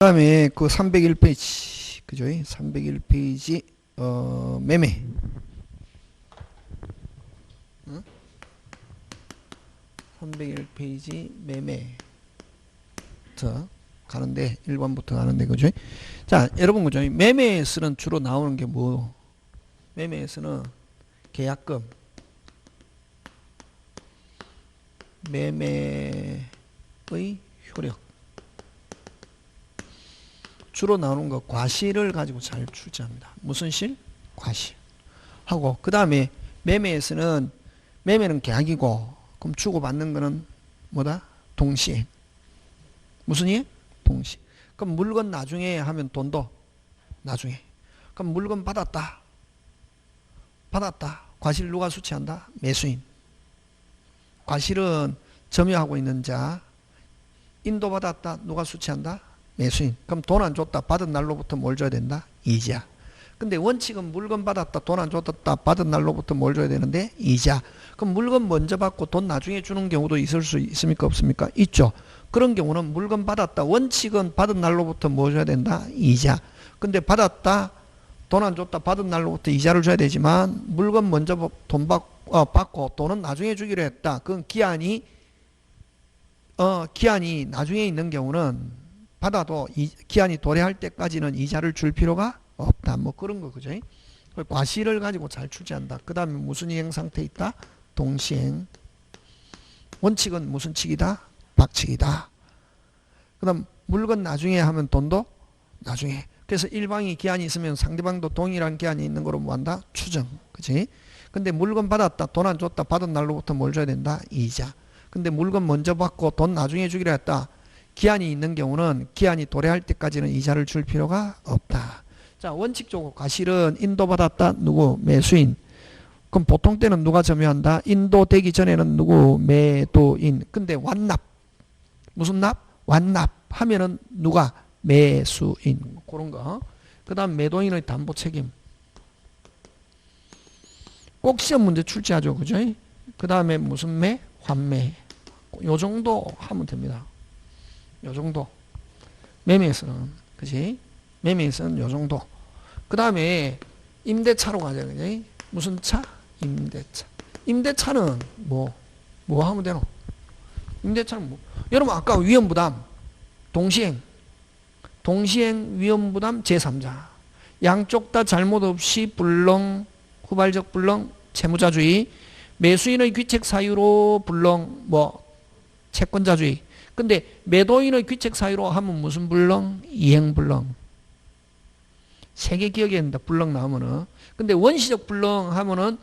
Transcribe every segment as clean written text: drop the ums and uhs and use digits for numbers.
다음에 그 301페이지, 그죠? 301페이지, 매매. 응? 301페이지 매매. 가는데, 1번부터 가는데, 그죠? 자, 여러분, 그죠? 매매에서는 주로 나오는 게 뭐? 매매에서는 계약금, 매매의 효력. 주로 나오는 거 과실을 가지고 잘 출제합니다. 무슨 실? 과실. 하고, 그 다음에 매매에서는, 매매는 계약이고, 그럼 주고받는 거는 뭐다? 동시에. 무슨 예? 동시. 그럼 물건 나중에 하면 돈도 나중에. 그럼 물건 받았다. 받았다. 과실 누가 수취한다? 매수인. 과실은 점유하고 있는 자. 인도받았다. 누가 수취한다? 매수인. 그럼 돈 안 줬다. 받은 날로부터 뭘 줘야 된다? 이자. 근데 원칙은 물건 받았다. 돈 안 줬다. 받은 날로부터 뭘 줘야 되는데? 이자. 그럼 물건 먼저 받고 돈 나중에 주는 경우도 있을 수 있습니까? 없습니까? 있죠. 그런 경우는 물건 받았다. 원칙은 받은 날로부터 뭐 줘야 된다? 이자. 근데 받았다. 돈 안 줬다. 받은 날로부터 이자를 줘야 되지만 물건 먼저 돈 받고 돈은 나중에 주기로 했다. 그건 기한이 나중에 있는 경우는 받아도 기한이 도래할 때까지는 이자를 줄 필요가 없다. 뭐 그런 거, 그죠? 과실을 가지고 잘 출제한다. 그 다음에 무슨 이행 상태 있다? 동시행. 원칙은 무슨 칙이다? 박칙이다. 그 다음 물건 나중에 하면 돈도 나중에. 그래서 일방이 기한이 있으면 상대방도 동일한 기한이 있는 거로 뭐 한다? 추정. 그치? 근데 물건 받았다. 돈 안 줬다. 받은 날로부터 뭘 줘야 된다? 이자. 근데 물건 먼저 받고 돈 나중에 주기로 했다. 기한이 있는 경우는 기한이 도래할 때까지는 이자를 줄 필요가 없다. 자, 원칙적으로 과실은 인도받았다. 누구? 매수인. 그럼 보통 때는 누가 점유한다? 인도되기 전에는 누구? 매도인. 근데 완납. 무슨 납? 완납 하면은 누가? 매수인. 그런 거. 그 다음 매도인의 담보 책임. 꼭 시험 문제 출제하죠. 그죠? 그 다음에 무슨 매? 환매. 요 정도 하면 됩니다. 요 정도. 매매에서는. 그지? 매매에서는 요 정도. 그 다음에 임대차로 가자. 그지? 무슨 차? 임대차. 임대차는 뭐 하면 되노? 임대차는 뭐? 여러분, 아까 위험부담, 동시행, 위험부담 제3자. 양쪽 다 잘못 없이 불능, 후발적 불능, 채무자주의, 매수인의 귀책 사유로 불능, 채권자주의. 근데 매도인의 귀책 사유로 하면 무슨 불능? 이행불능. 세 개 기억해야 된다. 불능 나오면은. 근데 원시적 불능 하면은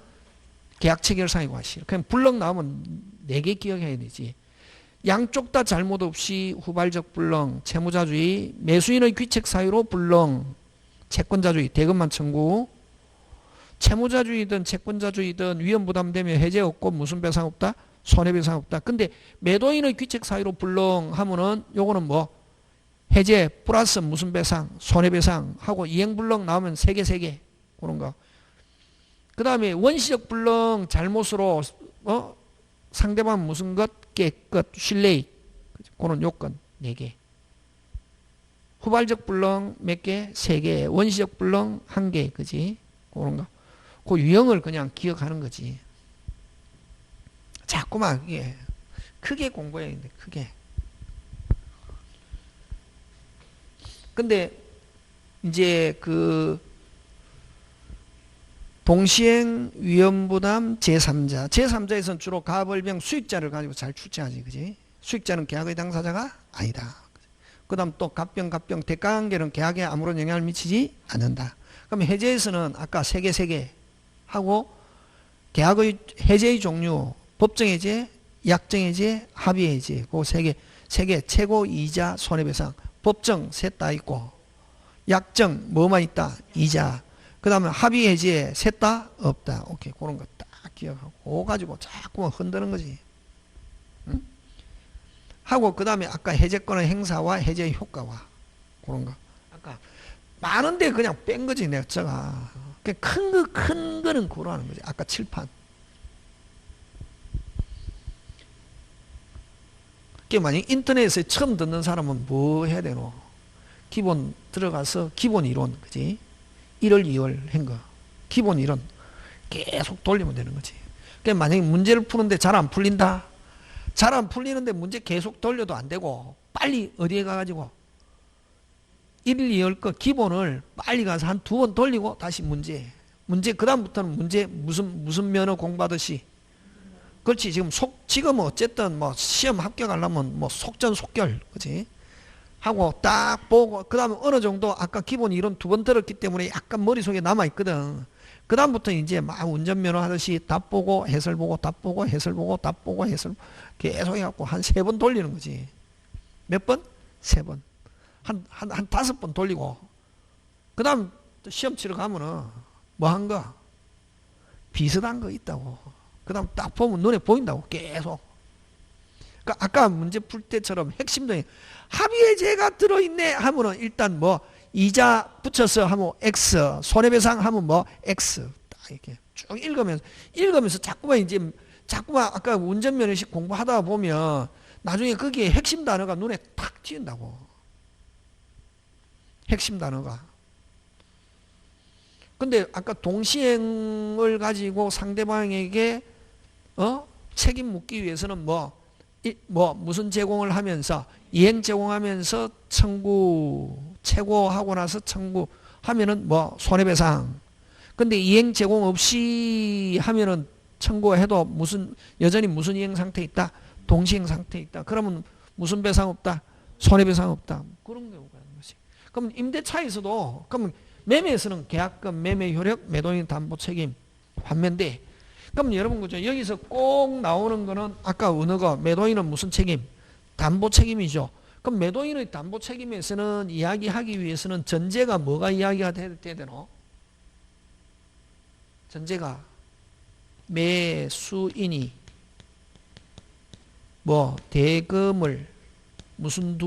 계약 체결 사유 과실. 그냥 불능 나오면 4개 기억해야 되지. 양쪽 다 잘못 없이 후발적 불능, 채무자주의, 매수인의 귀책 사유로 불능, 채권자주의, 대금만 청구. 채무자주의든 채권자주의든 위험부담되면 해제 없고 무슨 배상 없다? 손해배상 없다. 근데 매도인의 귀책 사유로 불능 하면은 요거는 뭐? 해제 플러스 무슨 배상? 손해배상 하고 이행불능 나오면 3개. 그런 거. 그 다음에 원시적 불능 잘못으로 상대방 무슨 것? 깨끗, 신뢰익. 그런 요건 4개. 후발적 불능 몇 개? 3개. 원시적 불능 1개. 그지? 그런 거. 그 유형을 그냥 기억하는 거지. 자꾸만 이게 크게 공부해야 되는데 크게. 근데 이제 그 동시행 위험부담 제3자. 제3자에서는 주로 가벌병 수익자를 가지고 잘 출제하지. 그지? 수익자는 계약의 당사자가 아니다. 그 다음 또 갑병, 대가관계는 계약에 아무런 영향을 미치지 않는다. 그럼 해제에서는 아까 3개 하고 계약의 해제의 종류, 법정해제, 약정해제, 합의해제. 그 3개. 최고 이자 손해배상. 법정 셋 다 있고 약정 뭐만 있다? 이자. 그 다음에 합의해제 셋 다 없다. 오케이. 그런 거 딱 기억하고 그거 가지고 자꾸만 흔드는 거지. 응? 하고 그 다음에 아까 해제권의 행사와 해제의 효과와 그런 거. 아까 많은데 그냥 뺀 거지 내가 제가. 큰 거는 그로 하는 거지. 아까 칠판. 만약 인터넷에 처음 듣는 사람은 뭐 해야 되노? 기본 들어가서 기본 이론, 그지? 1월, 2월 한 거. 기본 이론 계속 돌리면 되는 거지. 그러니까 만약에 문제를 푸는데 잘 안 풀린다. 잘 안 풀리는데 문제 계속 돌려도 안 되고 빨리 어디에 가가지고 1일, 2월 거 기본을 빨리 가서 한 2번 돌리고 다시 문제 그 다음부터는 문제 무슨 면허 공부하듯이. 그렇지. 지금은 어쨌든 뭐 시험 합격하려면 뭐 속전속결, 그지? 하고 딱 보고 그 다음에 어느 정도 아까 기본 이론 2번 들었기 때문에 약간 머릿속에 남아있거든. 그 다음부터 이제 막 운전면허 하듯이 답 보고 해설 보고 답 보고 해설 보고 답 보고 해설 계속 해갖고 한 3번 돌리는 거지. 몇 번? 3번. 한 5번 돌리고 그 다음 시험 치러 가면은 뭐 한 거? 비슷한 거 있다고. 그 다음 딱 보면 눈에 보인다고 계속. 그러니까 아까 문제 풀 때처럼 핵심도 합의해제가 들어있네 하면은 일단 뭐 이자 붙여서 하면 X, 손해배상 하면 뭐 X 딱 이렇게 쭉 읽으면서 자꾸만 아까 운전면허식 공부하다 보면 나중에 거기에 핵심 단어가 눈에 탁 띄는다고. 핵심 단어가. 근데 아까 동시행을 가지고 상대방에게 책임 묻기 위해서는 무슨 제공을 하면서 이행 제공하면서 최고하고 나서 청구하면은 뭐 손해배상. 근데 이행 제공 없이 하면은 청구해도 여전히 무슨 이행 상태에 있다? 동시행 상태에 있다. 그러면 무슨 배상 없다? 손해배상 없다. 그런 경우가 있는 것이. 그럼 임대차에서도 그럼 매매에서는 계약금, 매매 효력, 매도인 담보 책임, 환면대. 그럼 여러분 그죠? 여기서 꼭 나오는 거는 아까 어느 거 매도인은 무슨 책임? 담보 책임이죠. 그럼 매도인의 담보 책임에서는 이야기하기 위해서는 전제가 뭐가 이야기가 돼야 되노? 전제가 매수인이 대금을 무슨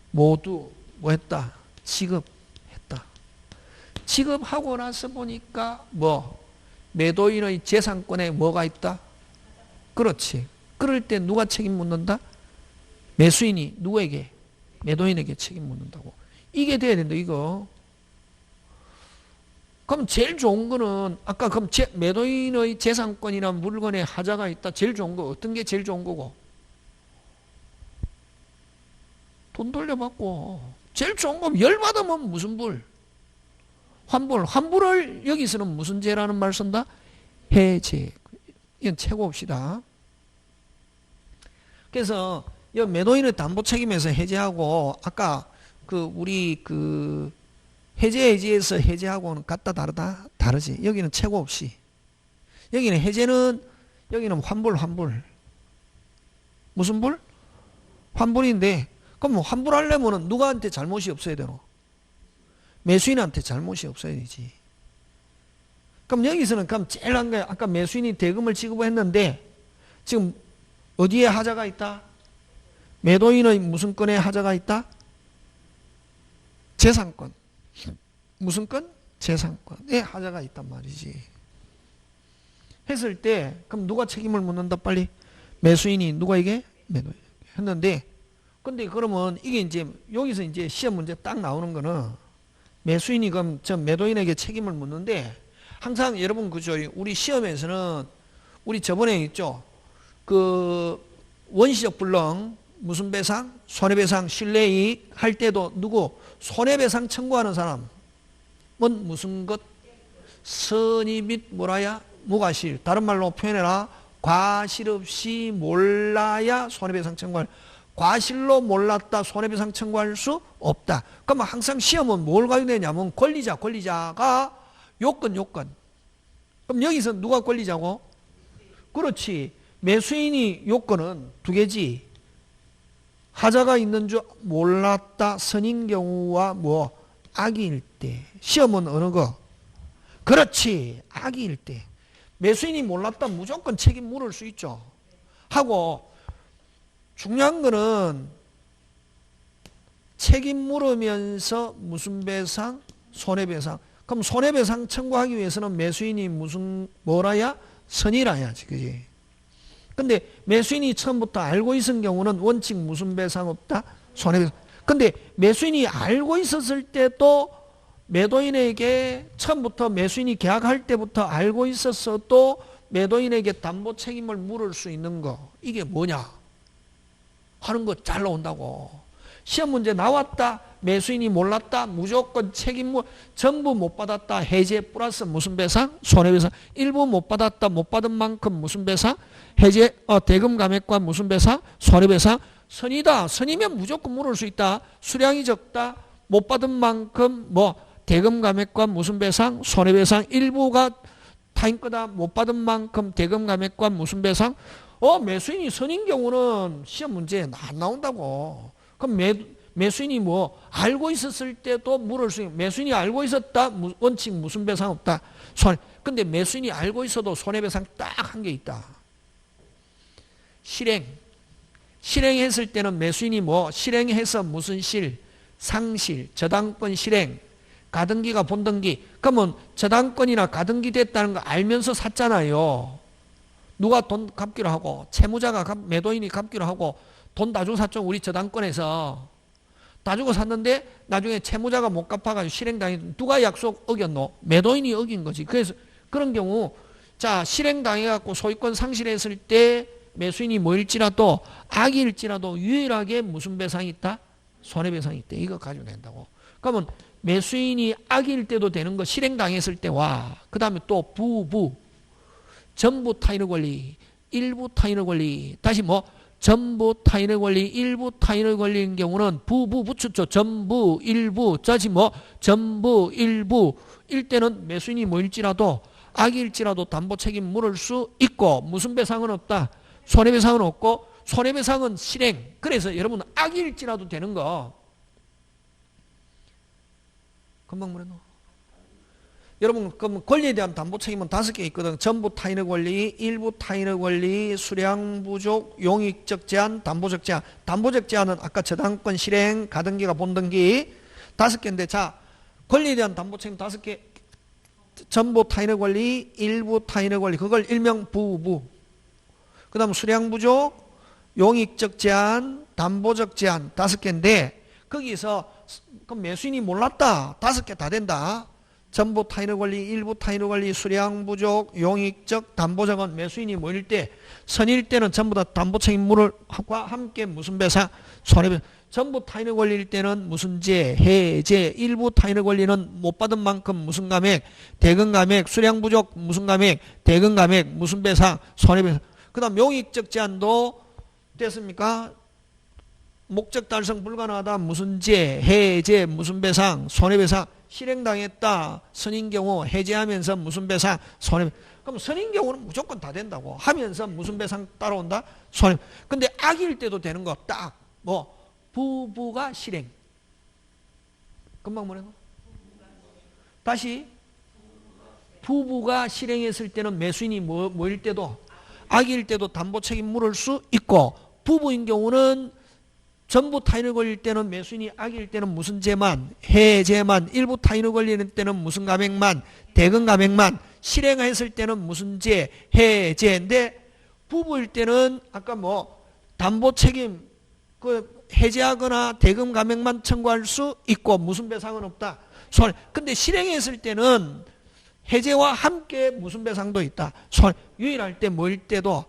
모두 했다? 지급했다. 지급하고 나서 보니까 매도인의 재산권에 뭐가 있다? 그렇지. 그럴 때 누가 책임 묻는다? 매수인이 누구에게? 매도인에게 책임 묻는다고. 이게 돼야 된다, 이거. 그럼 제일 좋은 거는 아까 그럼 매도인의 재산권이나 물건에 하자가 있다. 제일 좋은 거 어떤 게 제일 좋은 거고? 돈 돌려받고. 제일 좋은 거 열받으면 무슨 불? 환불. 환불을 여기서는 무슨 죄라는 말 쓴다? 해제. 이건 최고 봅시다. 그래서 이 매도인의 담보 책임에서 해제하고 아까 우리 해제에서 해제하고는 같다 다르다? 다르지. 여기는 최고 없이. 여기는 해제는 여기는 환불. 무슨 불? 환불인데 그럼 환불하려면 누구한테 잘못이 없어야 되노? 매수인한테 잘못이 없어야 되지. 그럼 여기서는 그럼 제일 한 거야. 아까 매수인이 대금을 지급했는데 지금 어디에 하자가 있다? 매도인의 무슨 건에 하자가 있다? 재산권. 무슨 건? 재산권에 하자가 있단 말이지. 했을 때 그럼 누가 책임을 묻는다 빨리? 매수인이 누구에게? 매도인. 했는데 근데 그러면 이게 이제 여기서 이제 시험 문제 딱 나오는 거는 매수인이 그럼 저 매도인에게 책임을 묻는데 항상 여러분 그죠? 우리 시험에서는 우리 저번에 있죠? 원시적 불능 무슨 배상? 손해배상 실내이익 할 때도 누구? 손해배상 청구하는 사람은 무슨 것? 선의 및 무과실. 다른 말로 표현해라. 과실 없이 몰라야 손해배상 청구할. 과실로 몰랐다 손해배상 청구할 수 없다. 그럼 항상 시험은 뭘 가져내냐면 권리자가 요건. 그럼 여기서 누가 권리자고? 그렇지. 매수인이 요건은 2개지. 하자가 있는 줄 몰랐다 선인 경우와 악의일 때. 시험은 어느 거? 그렇지. 악의일 때. 매수인이 몰랐다 무조건 책임 물을 수 있죠. 하고 중요한 거는 책임 물으면서 무슨 배상? 손해배상. 그럼 손해배상 청구하기 위해서는 매수인이 뭐라야? 선이라야지. 그지? 근데 매수인이 처음부터 알고 있은 경우는 원칙 무슨 배상 없다? 손해배상. 근데 매수인이 알고 있었을 때도 매도인에게 처음부터 매수인이 계약할 때부터 알고 있었어도 매도인에게 담보 책임을 물을 수 있는 거, 이게 뭐냐 하는 거 잘 나온다고. 시험 문제 나왔다, 매수인이 몰랐다, 무조건 책임 전부 못 받았다, 해제 플러스 무슨 배상? 손해배상. 일부 못 받았다, 못 받은 만큼 무슨 배상? 해제 대금 감액과 무슨 배상? 손해배상. 선이다, 선이면 무조건 물을 수 있다. 수량이 적다, 못 받은 만큼 대금 감액과 무슨 배상? 손해배상. 일부가 타인 거다, 못 받은 만큼 대금 감액과 무슨 배상? 매수인이 선인 경우는 시험 문제에 안 나온다고. 그럼 매수인이 알고 있었을 때도 물을 수 있는, 매수인이 알고 있었다, 원칙 무슨 배상 없다. 근데 매수인이 알고 있어도 손해배상 딱 한 게 있다. 실행했을 때는 매수인이 실행해서 무슨 상실, 저당권 실행, 가등기가 본등기. 그러면 저당권이나 가등기 됐다는 거 알면서 샀잖아요. 누가 돈 갚기로 하고, 채무자가 매도인이 갚기로 하고, 돈 다 주고 샀죠. 우리 저당권에서 다 주고 샀는데 나중에 채무자가 못 갚아가지고 실행당해. 누가 약속 어겼노? 매도인이 어긴 거지. 그래서 그런 경우 실행당해갖고 소유권 상실했을 때 매수인이 뭐일지라도 악일지라도 유일하게 무슨 배상이 있다? 손해배상이 있대. 이거 가지고 낸다고. 그러면 매수인이 악일 때도 되는 거, 실행당했을 때와 그 다음에 또 전부 타인의 권리, 일부 타인의 권리. 다시 전부 타인의 권리, 일부 타인의 권리인 경우는 붙였죠. 전부, 일부. 다시 전부, 일부. 일 때는 매수인이 뭐일지라도 악일지라도 담보 책임 물을 수 있고, 무슨 배상은 없다. 손해배상은 없고, 손해배상은 실행. 그래서 여러분 악일지라도 되는 거 금방 뭐랬노? 여러분 그럼 권리에 대한 담보 책임은 5개 있거든. 전부 타인의 권리, 일부 타인의 권리, 수량 부족, 용익적 제한, 담보적 제한. 담보적 제한은 아까 저당권 실행, 가등기가 본등기 5개인데, 권리에 대한 담보 책임 5개. 전부 타인의 권리, 일부 타인의 권리, 그걸 일명 그 다음 수량 부족, 용익적 제한, 담보적 제한 5개인데, 거기서 그럼 매수인이 몰랐다, 5개 다 된다. 전부 타인의 권리, 일부 타인의 권리, 수량 부족, 용익적, 담보적은 매수인이 뭐일 때? 선일 때는 전부 다 담보 책임물과 함께 무슨 배상? 손해배상. 전부 타인의 권리일 때는 무슨 제, 해제, 일부 타인의 권리는 못 받은 만큼 무슨 감액, 대금 감액, 수량 부족 무슨 감액, 대금 감액, 무슨 배상, 손해배상. 그 다음 용익적 제한도 됐습니까? 목적 달성 불가능하다, 무슨 제, 해제, 무슨 배상, 손해배상. 실행당했다, 선인 경우 해제하면서 무슨 배상, 손해배상. 그럼 선인 경우는 무조건 다 된다고. 하면서 무슨 배상 따라온다? 손해. 근데 악일 때도 되는 거 딱 부부가 실행. 금방 뭐래노? 다시 부부가 실행했을 때는 매수인이 뭐일 때도 악일 때도 담보 책임 물을 수 있고, 부부인 경우는 전부 타인을 걸릴 때는 매수인이 악일 때는 무슨 죄만, 해제만, 일부 타인을 걸리는 때는 무슨 감액만, 대금 감액만, 실행했을 때는 무슨 죄, 해제인데, 부부일 때는 아까 담보 책임 해제하거나 대금 감액만 청구할 수 있고 무슨 배상은 없다. 근데 실행했을 때는 해제와 함께 무슨 배상도 있다. 유일할 때 뭐일 때도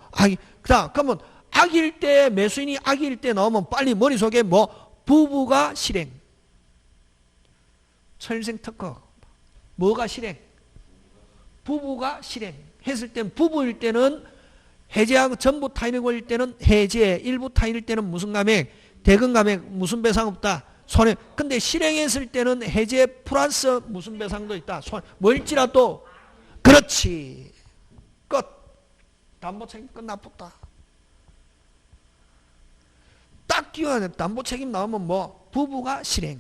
그러면 악일 때, 매수인이 악일 때 나오면 빨리 머릿속에 부부가 실행. 천일생 특허. 뭐가 실행? 부부가 실행. 했을 땐 부부일 때는 해제하고 전부 타인의 권리일 때는 해제, 일부 타인일 때는 무슨 감액, 대금 감액, 무슨 배상 없다. 손해. 근데 실행했을 때는 해제 플러스 무슨 배상도 있다. 뭐일지라도. 그렇지. 끝. 담보 책임 끝나붙다. 딱 끼워야 돼. 담보 책임 나오면 부부가 실행.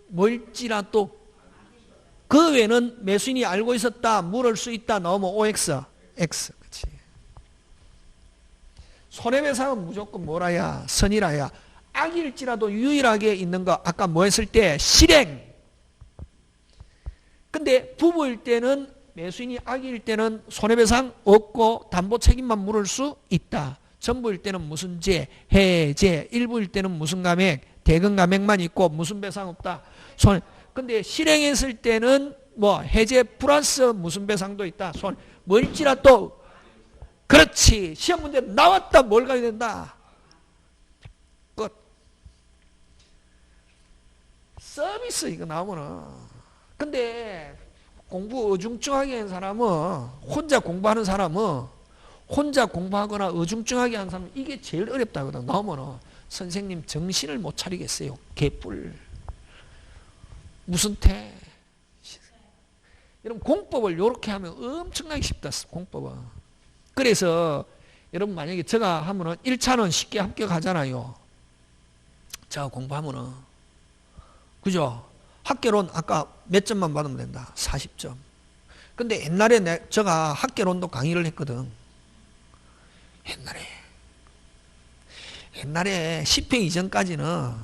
뭘지라도. 그 외에는 매수인이 알고 있었다, 물을 수 있다 나오면 OX. X. 그렇지. 손해배상은 무조건 뭐라야? 선이라야. 악일지라도 유일하게 있는 거 아까 뭐 했을 때? 실행. 근데 부부일 때는 매수인이 악일 때는 손해배상 없고 담보 책임만 물을 수 있다. 전부일 때는 무슨 제, 해제, 일부일 때는 무슨 감액, 대금 감액만 있고 무슨 배상 없다. 손. 근데 실행했을 때는 뭐 해제 플러스 무슨 배상도 있다. 손. 뭘지라도 그렇지. 시험 문제 나왔다. 뭘 가야 된다. 끝. 서비스 이거 나오면은. 근데 공부 어중쩡하게 한 사람은 혼자 공부하는 사람은 혼자 공부하거나 어중쩡하게 하는 사람은 이게 제일 어렵다거든. 나오면은 선생님 정신을 못 차리겠어요. 개뿔. 무슨 태. 여러분 공법을 이렇게 하면 엄청나게 쉽다. 공법은. 그래서 여러분 만약에 제가 하면은 1차는 쉽게 합격하잖아요. 제가 공부하면은. 그죠? 학개론 아까 몇 점만 받으면 된다. 40점. 근데 옛날에 제가 학개론도 강의를 했거든. 옛날에 10회 이전까지는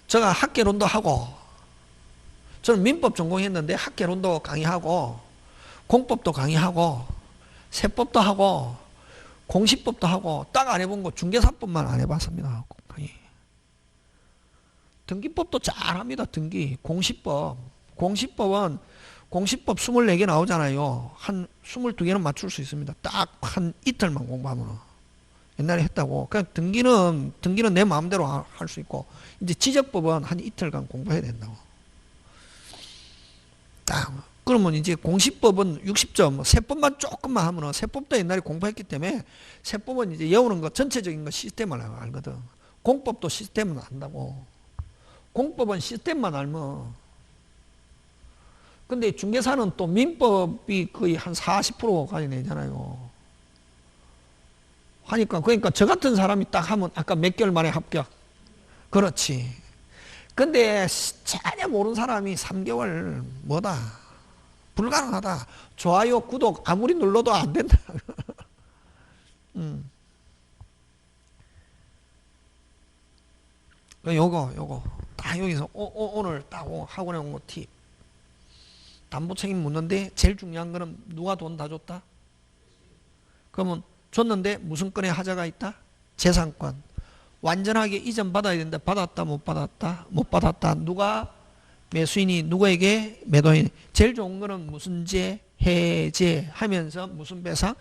제가 학개론도 하고 저는 민법 전공했는데 학개론도 강의하고 공법도 강의하고 세법도 하고 공시법도 하고 딱 안 해본 거 중개사법만 안 해봤습니다. 강의. 등기법도 잘합니다. 등기. 공시법. 공시법은 공시법 24개 나오잖아요. 한 22개는 맞출 수 있습니다. 딱 한 이틀만 공부하면. 옛날에 했다고. 그냥 등기는 내 마음대로 할 수 있고, 이제 지적법은 한 이틀간 공부해야 된다고. 딱. 그러면 이제 공시법은 60점, 세법만 조금만 하면은, 세법도 옛날에 공부했기 때문에, 세법은 이제 외우는 거, 전체적인 거 시스템을 알거든. 공법도 시스템은 안다고. 공법은 시스템만 알면. 근데 중개사는 또 민법이 거의 한 40%까지 내잖아요. 하니까, 그러니까 저 같은 사람이 딱 하면 아까 몇 개월 만에 합격. 그렇지. 근데 전혀 모르는 사람이 3개월 뭐다. 불가능하다. 좋아요, 구독 아무리 눌러도 안 된다. 요거. 딱 여기서 오늘 딱 학원에 온 거 팁. 담보 책임 묻는데 제일 중요한 거는 누가 돈 다 줬다? 그러면 줬는데 무슨 건에 하자가 있다? 재산권. 완전하게 이전 받아야 되는데 받았다 못 받았다? 못 받았다. 누가? 매수인이 누구에게? 매도인. 제일 좋은 거는 무슨 제? 해제 하면서 무슨 배상?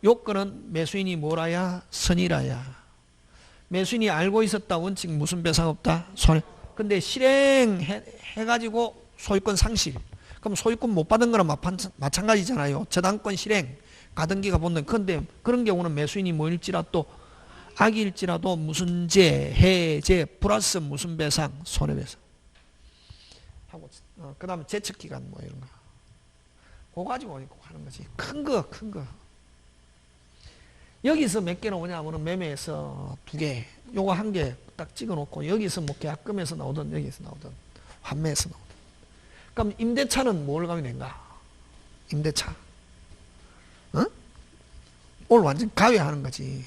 요건은 매수인이 뭐라야? 선이라야. 매수인이 알고 있었다. 원칙 무슨 배상 없다? 손해. 근데 실행해가지고 소유권 상실. 그럼 소유권 못 받은 거랑 마찬가지잖아요. 저당권 실행. 가등기가 본다. 그런데 그런 경우는 매수인이 뭐일지라도 악일지라도 무슨 제, 해제, 플러스 무슨 배상, 손해배상. 하고, 그 다음에 제척기간 뭐 이런 거. 그거 가지고 하는 거지. 큰 거. 여기서 몇 개는 오냐면은 매매에서 2개, 요거 1개 딱 찍어 놓고 여기서 뭐 계약금에서 나오든 여기서 나오든 환매에서 나오든. 그럼 임대차는 뭘 가면 된가? 임대차. 어? 오늘 완전 가외하는 거지.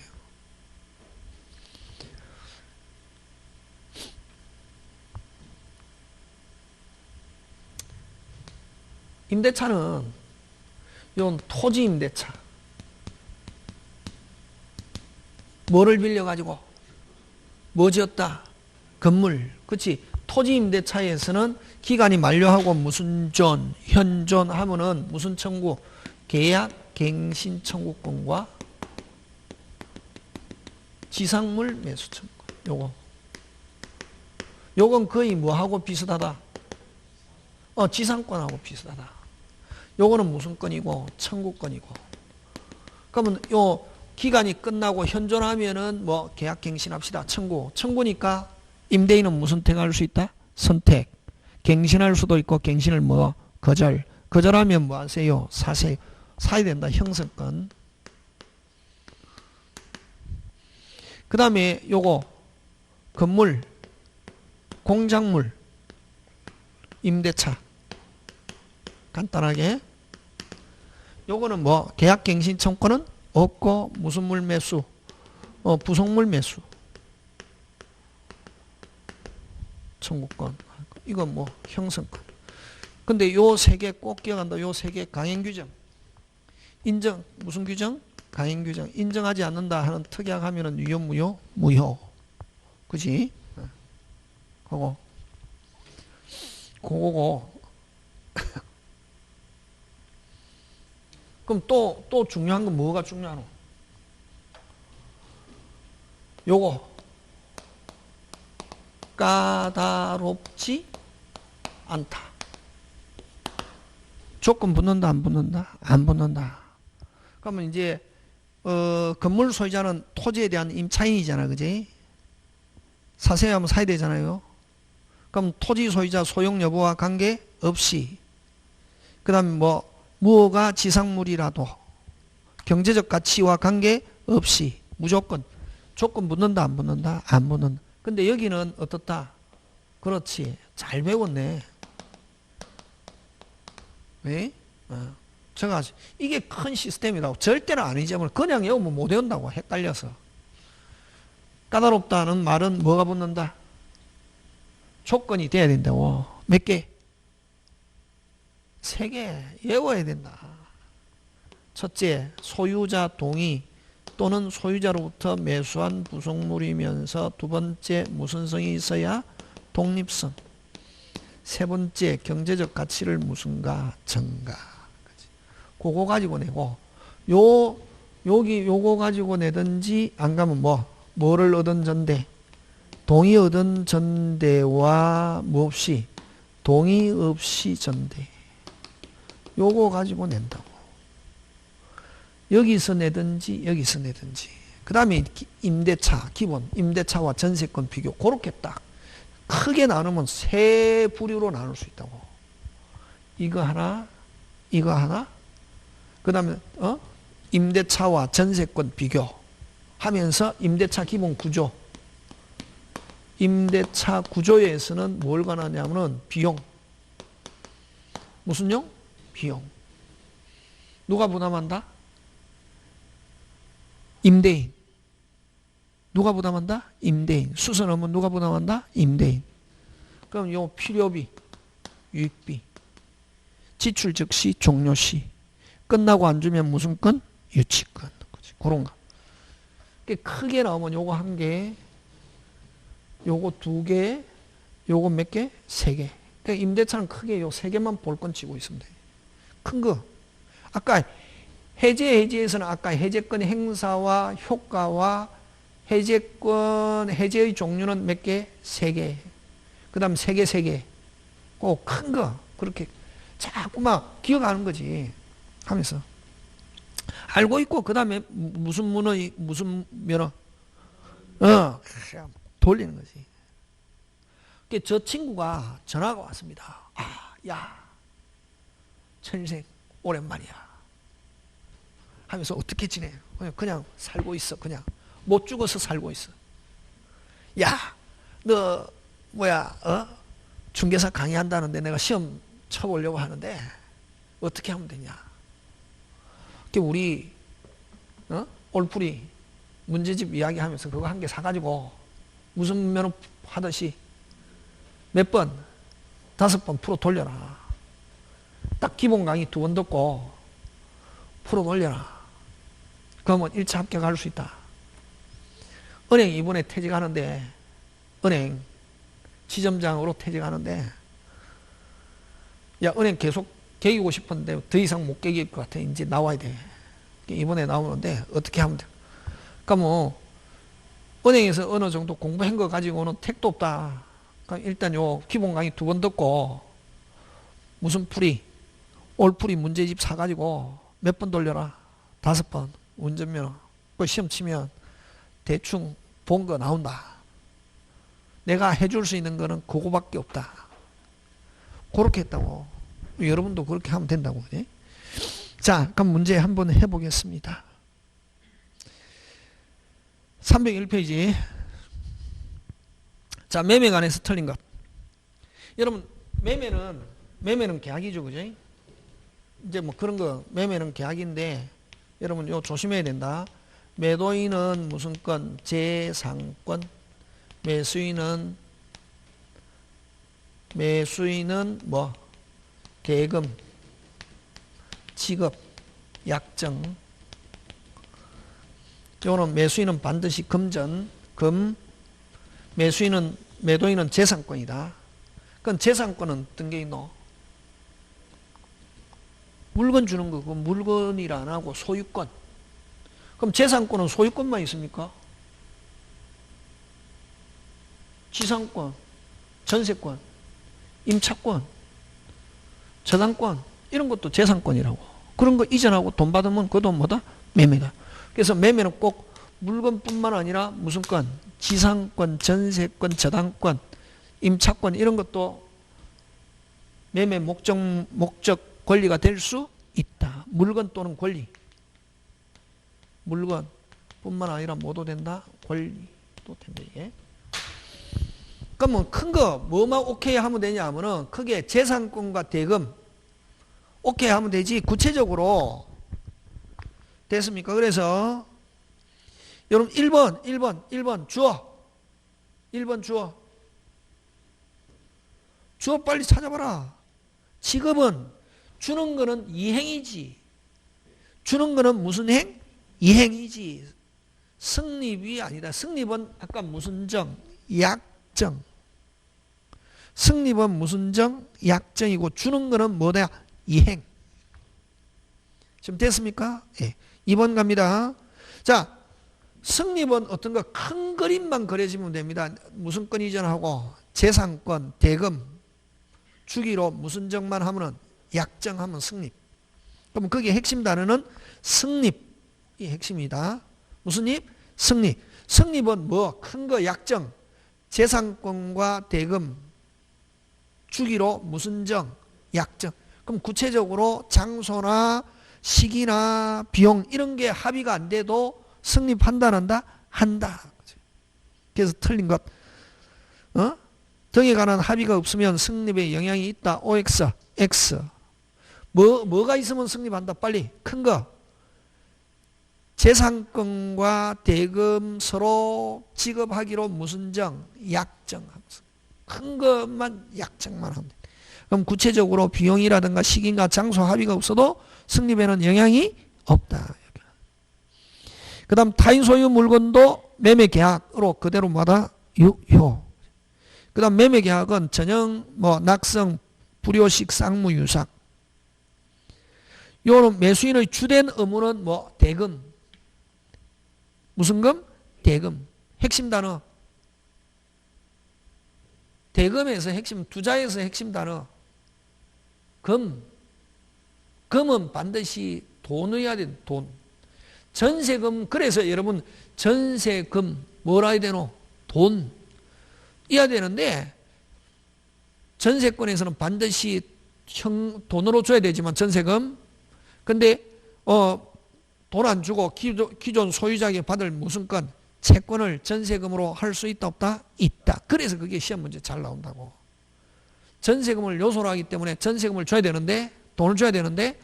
임대차는 이건 토지 임대차. 뭐를 빌려가지고? 뭐 지었다? 건물. 그치? 토지 임대차에서는 기간이 만료하고 무슨 존, 현존 하면은 무슨 청구? 계약 갱신 청구권과 지상물 매수 청구. 요건 거의 뭐하고 비슷하다? 지상권하고 비슷하다. 요거는 무슨 건이고? 청구권이고. 그러면 요 기간이 끝나고 현존하면은 뭐 계약 갱신합시다. 청구니까 임대인은 무슨 택할 수 있다? 선택. 갱신할 수도 있고 갱신을 뭐 거절. 거절하면 뭐 하세요? 사세요. 사야 된다. 형성권. 그 다음에 요거 건물, 공작물, 임대차. 간단하게. 요거는 뭐 계약갱신 청구는 없고 무슨 물 매수? 부속물 매수. 청구권. 이건 뭐 형성권. 근데 요 3개 꼭 기억한다. 요 3개 강행 규정. 인정. 무슨 규정? 강행 규정 인정하지 않는다 하는 특약 하면은 유효 무효? 무효. 그지? 그거 그거고. 그럼 또 중요한 건 뭐가 중요하노? 요거 까다롭지 않다. 조건 붙는다 안 붙는다? 안 붙는다. 그러면 이제 건물 소유자는 토지에 대한 임차인이잖아, 그지? 사세요 하면 사야 되잖아요. 그럼 토지 소유자 소용 여부와 관계없이, 그 다음에 뭐 무허가 지상물이라도 경제적 가치와 관계없이 무조건 조건 붙는다 안 붙는다? 안 붙는다. 근데 여기는 어떻다? 그렇지, 잘 배웠네. 왜? 제가 이게 큰 시스템이라고. 절대로 안 잊어버려. 그냥 외우면 못 외운다고. 헷갈려서. 까다롭다는 말은 뭐가 붙는다? 조건이 돼야 된다고. 몇 개? 3개 외워야 된다. 첫째, 소유자 동의 또는 소유자로부터 매수한 부속물이면서, 두 번째, 무슨 성이 있어야? 독립성. 세 번째, 경제적 가치를 무슨가? 증가. 그거 가지고 내고, 여기 요거 가지고 내든지, 안 가면 뭐를 얻은 전대? 동의 얻은 전대와 뭐 없이? 동의 없이 전대. 요거 가지고 낸다고. 여기서 내든지 여기서 내든지. 그 다음에 임대차, 기본 임대차와 전세권 비교. 그렇게 딱 크게 나누면 3부류로 나눌 수 있다고. 이거 하나, 이거 하나. 그 다음에 임대차와 전세권 비교 하면서 임대차 기본 구조. 임대차 구조에서는 뭘 관하냐면은 비용. 무슨 용? 비용. 누가 부담한다? 임대인. 누가 부담한다? 임대인. 수선 업무 누가 부담한다? 임대인. 그럼 요 필요비, 유익비, 지출 즉시, 종료시, 끝나고 안 주면 무슨 건? 유치권. 그런 거. 크게 나오면 요거 1개, 요거 2개, 요거 몇 개? 3개. 그러니까 임대차는 크게 요 3개만 볼건 치고 있으면 돼. 큰 거. 아까 해제에서는 아까 해제권 행사와 효과와 해제권, 해제의 종류는 몇 개? 3개. 그 다음 3개. 꼭 큰 거. 그렇게 자꾸만 기억하는 거지. 하면서. 알고 있고, 그 다음에 무슨 문의, 무슨 면허? 돌리는 거지. 저 친구가 전화가 왔습니다. 야, 천생, 오랜만이야. 하면서 어떻게 지내? 그냥 살고 있어. 그냥 못 죽어서 살고 있어. 야, 너 중개사 강의한다는데 내가 시험 쳐보려고 하는데 어떻게 하면 되냐? 우리 올풀이 문제집 이야기하면서 그거 1개 사가지고 무슨 면허 하듯이 몇 번? 5번 풀어 돌려라. 딱 기본 강의 2번 듣고 풀어 돌려라. 그러면 1차 합격할 수 있다. 은행 이번에 퇴직하는데, 은행 지점장으로 퇴직하는데, 야, 은행 계속 개기고 싶은데 더 이상 못 개길 것 같아. 이제 나와야 돼. 이번에 나오는데 어떻게 하면 돼? 그러면 은행에서 어느 정도 공부한 거 가지고는 택도 없다. 그럼 일단 요 기본 강의 2번 듣고 무슨 풀이? 올풀이 문제집 사가지고 몇 번 돌려라? 5번. 운전면허. 그 시험 치면 대충 본 거 나온다. 내가 해줄 수 있는 거는 그거밖에 없다. 그렇게 했다고. 여러분도 그렇게 하면 된다고. 네? 자, 그럼 문제 한번 해보겠습니다. 301페이지. 자, 매매 관해서 틀린 것. 여러분, 매매는 계약이죠, 그죠? 이제 뭐 그런 거, 매매는 계약인데, 여러분, 요 조심해야 된다. 매도인은 무슨 건? 재상권. 매수인은 뭐? 대금, 지급, 약정. 요거는 매수인은 반드시 금전, 매도인은 재산권이다. 그건 재산권은 어떤 게 있노? 물건 주는 거, 그 물건이라 안 하고 소유권. 그럼 재산권은 소유권만 있습니까? 지상권, 전세권, 임차권, 저당권 이런 것도 재산권이라고. 그런 거 이전하고 돈 받으면 그 돈 뭐다? 매매다. 그래서 매매는 꼭 물건뿐만 아니라 무슨 권? 지상권, 전세권, 저당권, 임차권 이런 것도 매매 목적 권리가 될 수 있다. 물건 또는 권리. 물건뿐만 아니라 뭐도 된다? 권리도 된다. 이게. 그러면 큰 거 뭐만 오케이 하면 되냐 하면은 크게 재산권과 대금 오케이 하면 되지. 구체적으로 됐습니까? 그래서 여러분 1번 주어. 1번 주어. 주어 빨리 찾아봐라. 지급은 주는 거는 이행이지. 주는 거는 무슨 행? 이행이지. 승립이 아니다. 승립은 아까 무슨 정? 약정. 승립은 무슨 정? 약정이고 주는 거는 뭐다? 이행. 지금 됐습니까? 예. 2번 갑니다. 자, 승립은 어떤 거 큰 그림만 그려지면 됩니다. 무슨 권 이전하고 재산권, 대금 주기로 무슨 정만 하면은 약정하면 승립. 그럼 거기에 핵심 단어는 승립이 핵심이다. 무슨 입? 승립. 승립은 뭐? 큰 거 약정. 재산권과 대금 주기로 무슨 정? 약정. 그럼 구체적으로 장소나 시기나 비용 이런 게 합의가 안 돼도 승립한다, 한다? 한다. 그래서 틀린 것. 등에 관한 합의가 없으면 승립에 영향이 있다. OX, X. 뭐가 있으면 승립한다. 빨리. 큰 거. 재산권과 대금 서로 지급하기로 무슨 정? 약정. 큰 것만 약정만 하면 돼. 그럼 구체적으로 비용이라든가 시기나 장소 합의가 없어도 승립에는 영향이 없다. 그 다음 타인 소유 물건도 매매 계약으로 그대로 뭐다? 유효. 그 다음 매매 계약은 전형, 낙성, 불효식, 쌍무, 유삭. 요는 매수인의 주된 의무는 대금. 무슨 금? 대금. 핵심 단어. 대금에서 핵심, 투자에서 핵심 단어. 금은 반드시 돈이어야 돼, 돈. 전세금, 그래서 여러분, 전세금, 뭐라 해야 되노? 돈. 이어야 되는데, 전세권에서는 반드시 돈으로 줘야 되지만, 전세금. 근데, 돈 안 주고 기존 소유자에게 받을 무슨 건? 채권을 전세금으로 할 수 있다, 없다? 있다. 그래서 그게 시험 문제 잘 나온다고. 전세금을 요소로 하기 때문에 전세금을 줘야 되는데, 돈을 줘야 되는데,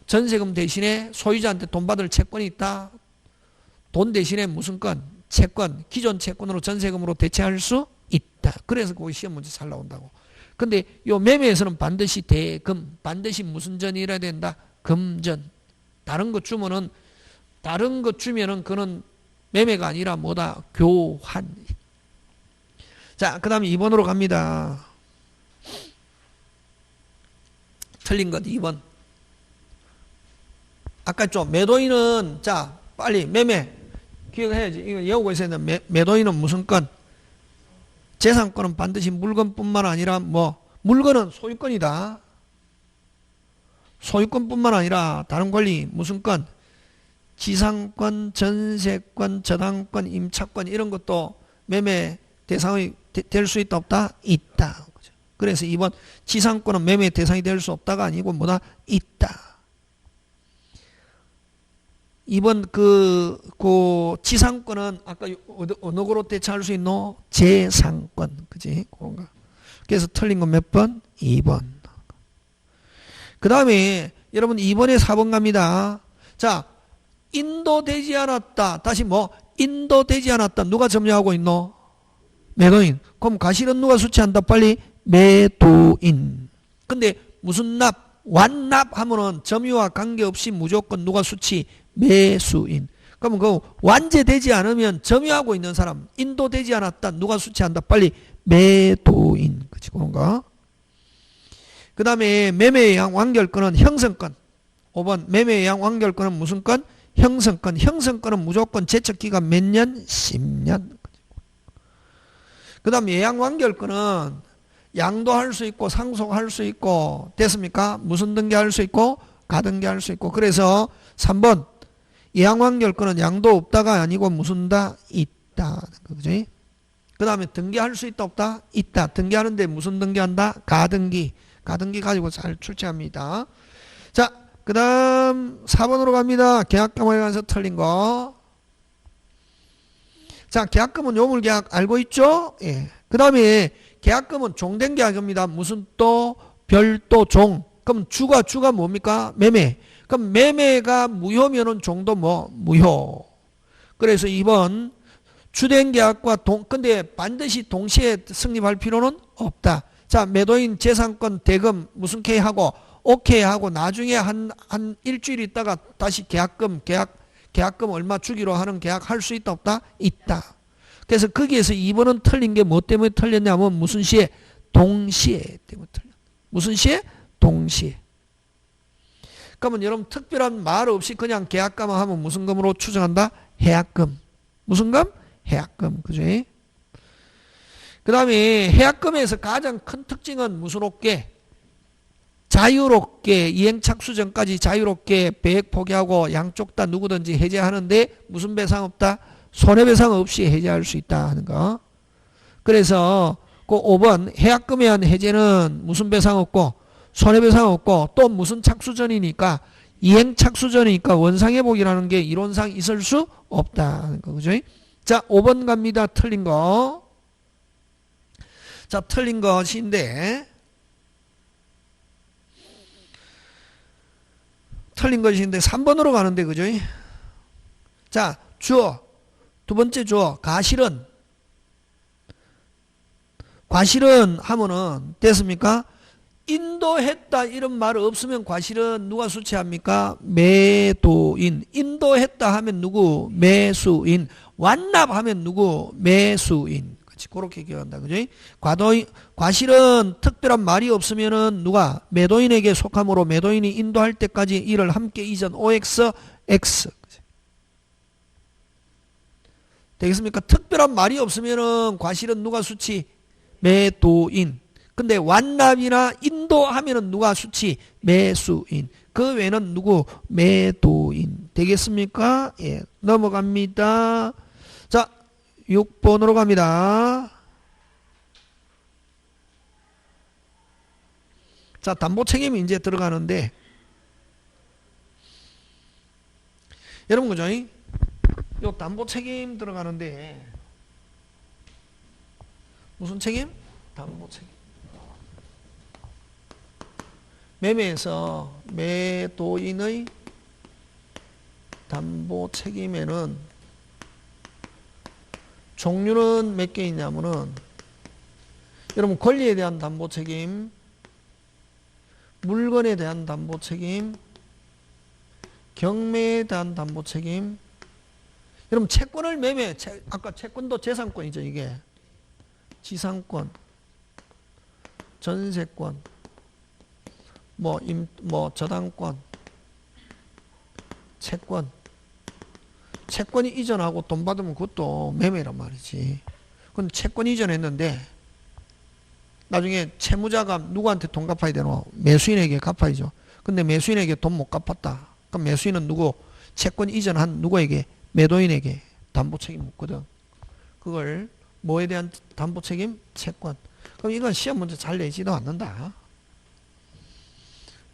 전세금 대신에 소유자한테 돈 받을 채권이 있다. 돈 대신에 무슨 건? 채권, 기존 채권으로 전세금으로 대체할 수 있다. 그래서 거기 시험 문제 잘 나온다고. 근데 요 매매에서는 반드시 대금, 반드시 무슨 전이라 된다? 금전. 다른 거 주면은 그는 매매가 아니라 뭐다? 교환. 자, 그 다음에 2번으로 갑니다. 틀린 것 2번. 아까 좀 매도인은 자 빨리 매매 기억해야지. 이거 외우고 있어야 돼. 매도인은 무슨 건? 재산권은 반드시 물건뿐만 아니라 물건은 소유권이다. 소유권뿐만 아니라 다른 권리 무슨 건? 지상권, 전세권, 저당권, 임차권 이런 것도 매매 대상이 될 수 있다 없다? 있다. 그래서 2번 지상권은 매매 대상이 될 수 없다가 아니고 뭐다? 있다. 2번 그 지상권은 아까 어느 거로 대체할 수 있노? 재상권. 그지? 그런가. 그래서 틀린 건 몇 번? 2번. 그 다음에 여러분 2번에 4번 갑니다. 자, 인도되지 않았다. 다시 인도되지 않았다. 누가 점유하고 있노? 매도인. 그럼 과실은 누가 수취한다? 빨리 매도인. 근데 무슨 납? 완납 하면은 점유와 관계없이 무조건 누가 수취? 매수인. 그러면 그 완제되지 않으면 점유하고 있는 사람, 인도되지 않았다. 누가 수취한다? 빨리 매도인. 그치, 그런 거. 그 다음에 매매예약 완결권은 형성권. 5번 매매예약 완결권은 무슨 건? 형성권. 형성권은 무조건 제척기간 몇 년? 10년. 그 다음 예약 완결권은 양도할 수 있고 상속할 수 있고 됐습니까? 무슨 등기할 수 있고 가등기할 수 있고. 그래서 3번 예약 완결권은 양도 없다가 아니고 무슨 다 있다. 그지? 그 다음에 등기할 수 있다 없다? 있다. 등기하는데 무슨 등기한다? 가등기. 가등기 가지고 잘 출제합니다. 자, 그 다음 4번으로 갑니다. 계약금에 관해서 틀린 거. 자, 계약금은 요물계약 알고 있죠? 예. 그 다음에 계약금은 종된 계약입니다. 무슨 또? 별도 종. 그럼 주가 뭡니까? 매매. 그럼 매매가 무효면은 종도 뭐? 무효. 그래서 2번 주된 계약과 근데 반드시 동시에 성립할 필요는 없다. 자, 매도인 재산권 대금 무슨 K 하고 오케이 하고 나중에 한 일주일 있다가 다시 계약금 얼마 주기로 하는 계약 할 수 있다 없다? 있다. 그래서 거기에서 2번은 틀린 게 뭐 때문에 틀렸냐면 무슨 시에? 동시에 때문에 틀렸다. 무슨 시에? 동시에. 그러면 여러분 특별한 말 없이 그냥 계약금만 하면 무슨 금으로 추정한다? 해약금. 무슨 금? 해약금. 그죠? 그 다음에 해약금에서 가장 큰 특징은 무슨 없게? 자유롭게 이행착수 전까지 자유롭게 배액 포기하고 양쪽 다 누구든지 해제하는데 무슨 배상 없다? 손해배상 없이 해제할 수 있다 하는 거. 그래서 그 5번 해약금에 의한 해제는 무슨 배상 없고 손해배상 없고 또 무슨 착수전이니까 이행착수전이니까 원상회복이라는 게 이론상 있을 수 없다 하는 거. 그죠? 자, 5번 갑니다. 틀린 거. 자, 틀린 것인데 틀린 것인데 3번으로 가는데 그죠? 자, 주어 두 번째 주어 과실은 하면은 됐습니까? 인도했다 이런 말 없으면 과실은 누가 수취합니까? 매도인. 인도했다 하면 누구? 매수인. 완납하면 누구? 매수인. 그렇지, 그렇게 기억한다. 그죠? 과실은 특별한 말이 없으면은 누가? 매도인에게 속함으로 매도인이 인도할 때까지 이를 함께 이전 OX, X. 되겠습니까? 특별한 말이 없으면은 과실은 누가 수취? 매도인. 근데 완납이나 인도하면은 누가 수취? 매수인. 그 외에는 누구? 매도인. 되겠습니까? 예. 넘어갑니다. 자, 6번으로 갑니다. 자, 담보 책임이 이제 들어가는데 여러분 그죠? 요 담보 책임 들어가는데 무슨 책임? 담보 책임. 매매에서 매도인의 담보 책임에는 종류는 몇 개 있냐면은 여러분 권리에 대한 담보 책임, 물건에 대한 담보 책임, 경매에 대한 담보 책임. 여러분 채권을 아까 채권도 재산권이죠. 이게 지상권, 전세권, 저당권, 채권이 이전하고 돈 받으면 그것도 매매란 말이지. 그건 채권 이전했는데 나중에 채무자가 누구한테 돈 갚아야 되노? 매수인에게 갚아야죠. 근데 매수인에게 돈 못 갚았다. 그럼 매수인은 누구? 채권 이전한 누구에게? 매도인에게 담보 책임 묻거든. 그걸 뭐에 대한 담보 책임? 채권. 그럼 이건 시험 문제 잘 내지도 않는다.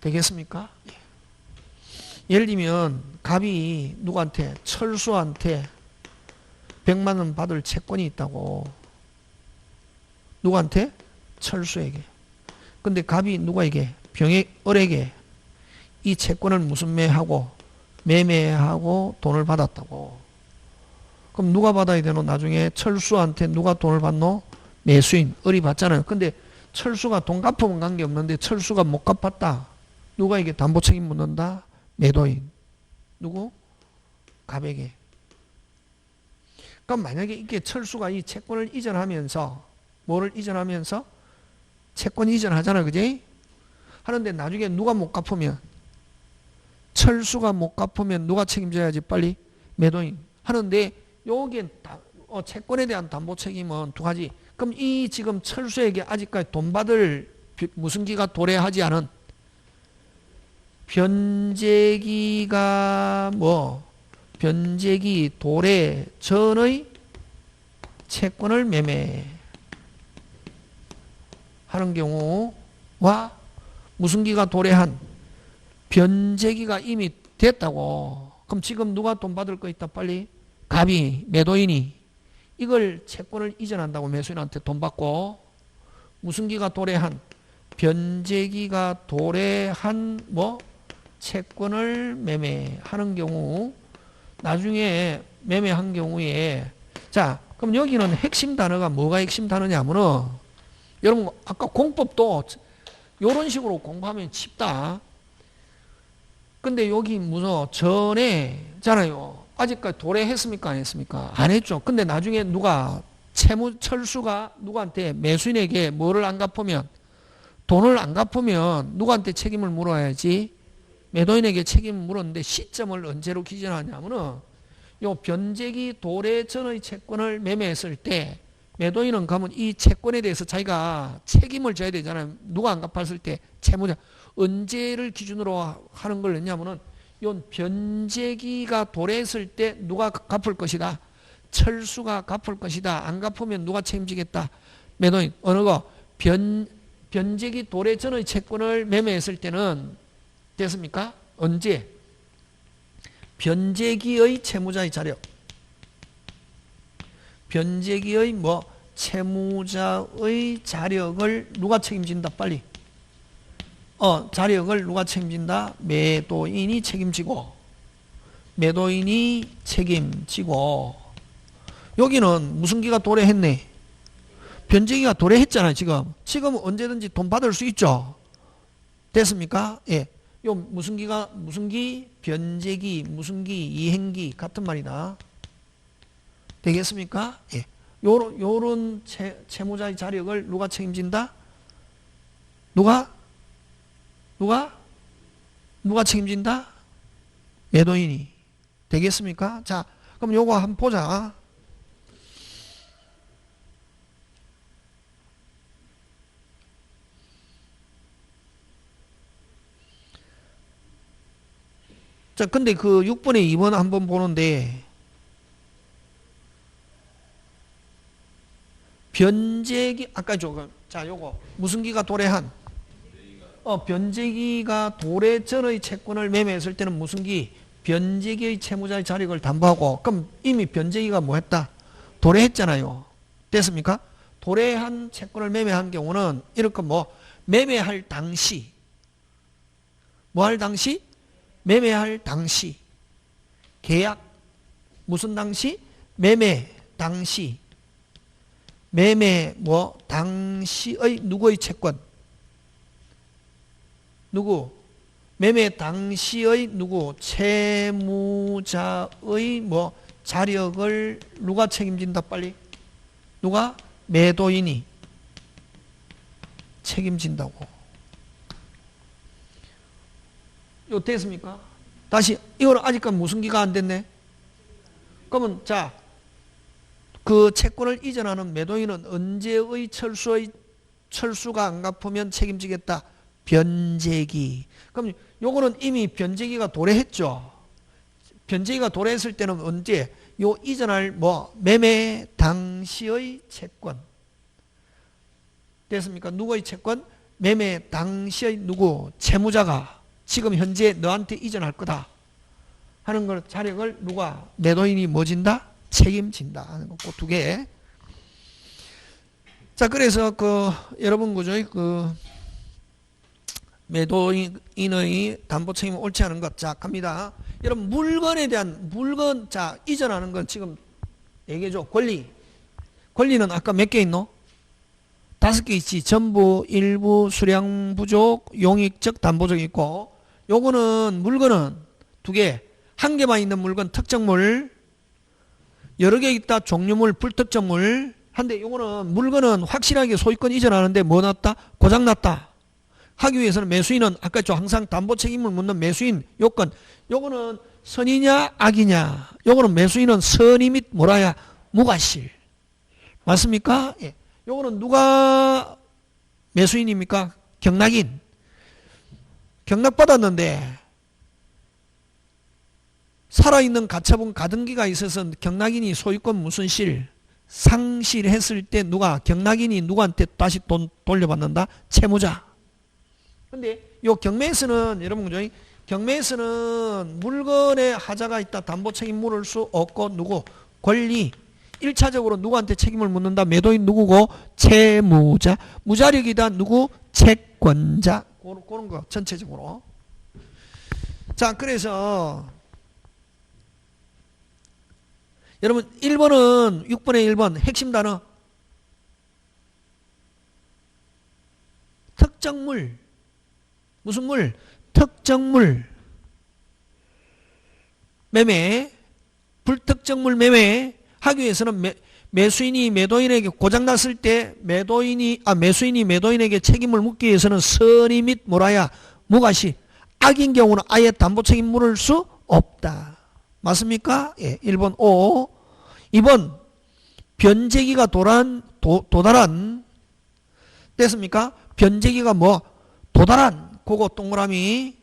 되겠습니까? 예를 들면 갑이 누구한테? 철수한테 100만 원 받을 채권이 있다고. 누구한테? 철수에게. 근데 갑이 누구에게? 을에게 이 채권을 무슨 매매하고 돈을 받았다고. 그럼 누가 받아야 되노? 나중에 철수한테 누가 돈을 받노? 매수인, 을이 받잖아요. 근데 철수가 돈 갚으면 관계없는데 철수가 못 갚았다. 누가 이게 담보 책임 묻는다? 매도인. 누구? 갑에게. 그럼 만약에 이게 철수가 이 채권을 이전하면서 뭐를 이전하면서 채권 이전하잖아, 그지? 하는데 나중에 누가 못 갚으면 철수가 못 갚으면 누가 책임져야지 빨리 매도인 하는데 여기엔 채권에 대한 담보 책임은 두 가지. 그럼 이 지금 철수에게 아직까지 돈 받을 무슨기가 도래하지 않은 변제기가 변제기 도래 전의 채권을 매매하는 경우와 무슨기가 도래한 변제기가 이미 됐다고. 그럼 지금 누가 돈 받을 거 있다 빨리? 갑이 매도인이 이걸 채권을 이전한다고 매수인한테 돈 받고 무슨기가 도래한 변제기가 도래한 채권을 매매하는 경우 나중에 매매한 경우에 자 그럼 여기는 핵심 단어가 뭐가 핵심 단어냐면은 여러분 아까 공법도 이런 식으로 공부하면 쉽다. 근데 여기 전에잖아요. 아직까지 도래했습니까? 안 했습니까? 안 했죠. 근데 나중에 누가 철수가 누구한테 매수인에게 뭐를 안 갚으면 돈을 안 갚으면 누구한테 책임을 물어야지? 매도인에게 책임을 물었는데 시점을 언제로 기준하냐면은 요 변제기 도래 전의 채권을 매매했을 때 매도인은 가면 이 채권에 대해서 자기가 책임을 져야 되잖아요. 누가 안 갚았을 때 채무자 언제를 기준으로 하는 걸 했냐면은 요 변제기가 도래했을 때 누가 갚을 것이다. 철수가 갚을 것이다. 안 갚으면 누가 책임지겠다. 매도인 어느 거 변제기 도래 전의 채권을 매매했을 때는 됐습니까? 언제? 변제기의 채무자의 자력. 변제기의 채무자의 자력을 누가 책임진다 빨리. 자력을 누가 책임진다? 매도인이 책임지고 매도인이 책임지고 여기는 무슨 기가 도래했네? 변제기가 도래했잖아요. 지금 언제든지 돈 받을 수 있죠. 됐습니까? 예. 요 무슨 기? 변제기, 무슨 기, 이행기 같은 말이다. 되겠습니까? 예. 요런 채무자의 자력을 누가 책임진다? 누가 책임진다? 매도인이. 되겠습니까? 자, 그럼 요거 한번 보자. 자, 근데 그 6번에 2번 한번 보는데 변제기 아까 자, 요거 무슨 기가 도래한 변제기가 도래 전의 채권을 매매했을 때는 무슨 기? 변제기의 채무자의 자력을 담보하고 그럼 이미 변제기가 뭐 했다? 도래했잖아요. 됐습니까? 도래한 채권을 매매한 경우는 이렇게 매매할 당시 할 당시? 매매할 당시 계약 무슨 당시? 매매 당시 매매 당시의 누구의 채권? 누구? 매매 당시의 누구? 채무자의 자력을 누가 책임진다 빨리? 누가? 매도인이 책임진다고. 이거 됐습니까? 다시 이거는 아직까지 무슨 기가 안 됐네? 그러면 자 그 채권을 이전하는 매도인은 언제의 철수가 안 갚으면 책임지겠다? 변제기. 그럼 요거는 이미 변제기가 도래했죠. 변제기가 도래했을 때는 언제? 요 이전할 매매 당시의 채권. 됐습니까? 누구의 채권? 매매 당시의 누구? 채무자가 지금 현재 너한테 이전할 거다 하는 걸 자력을 누가? 매도인이 진다? 책임진다 하는 거 두 개. 자, 그래서 여러분 그죠? 매도인의 담보 책임이 옳지 않은 것. 자, 갑니다. 여러분 물건에 대한 자, 이전하는 건 지금 4개죠. 권리는 아까 몇 개 있노? 5개 있지. 전부, 일부, 수량 부족, 용익적, 담보적 있고 요거는 물건은 2개. 1개만 있는 물건 특정물 여러 개 있다. 종류물, 불특정물. 한데 요거는 물건은 확실하게 소유권 이전하는데 뭐 났다? 고장 났다. 하기 위해서는 매수인은 아까 저 항상 담보 책임을 묻는 매수인 요건. 요거는 선이냐 악이냐. 요거는 매수인은 선이 및 뭐라야? 무과실. 맞습니까? 예. 요거는 누가 매수인입니까? 경락인. 경락받았는데 살아있는 가처분 가등기가 있어서 경락인이 소유권 무슨 실 상실했을 때 누가 경락인이 누구한테 다시 돈 돌려받는다? 채무자. 근데 요 경매에서는 여러분 그죠? 경매에서는 물건에 하자가 있다. 담보 책임 물을 수 없고 누구? 권리. 1차적으로 누구한테 책임을 묻는다? 매도인 누구고? 채무자. 무자력이다. 누구? 채권자. 그런 거 전체적으로. 자, 그래서 여러분 1번은 6번의 1번 핵심 단어 특정물. 무슨 물? 특정물. 매매. 불특정물 매매 하기 위해서는 매수인이 매도인에게 고장났을 때 매수인이 매도인에게 책임을 묻기 위해서는 선의 및 뭐라야? 무과시. 악인 경우는 아예 담보 책임 물을 수 없다. 맞습니까? 예, 1번 O. 2번 변제기가 도달한 됐습니까? 변제기가 뭐? 도달한. 그거 동그라미.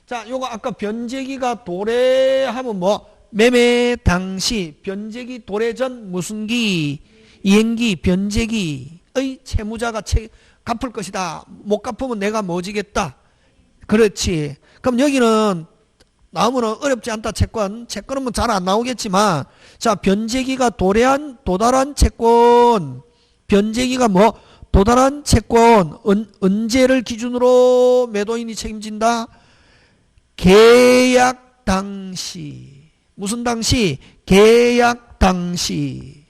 자, 요거 아까 변제기가 도래하면 뭐? 매매 당시 변제기 도래 전 무슨 기? 이행기 변제기의 채무자가 갚을 것이다. 못 갚으면 내가 뭐 지겠다. 그렇지. 그럼 여기는 나오면 어렵지 않다. 채권은 뭐 잘 안 나오겠지만 자, 변제기가 도달한 채권. 변제기가 뭐? 도달한 채권. 언제를 기준으로 매도인이 책임진다? 계약 당시. 무슨 당시? 계약 당시.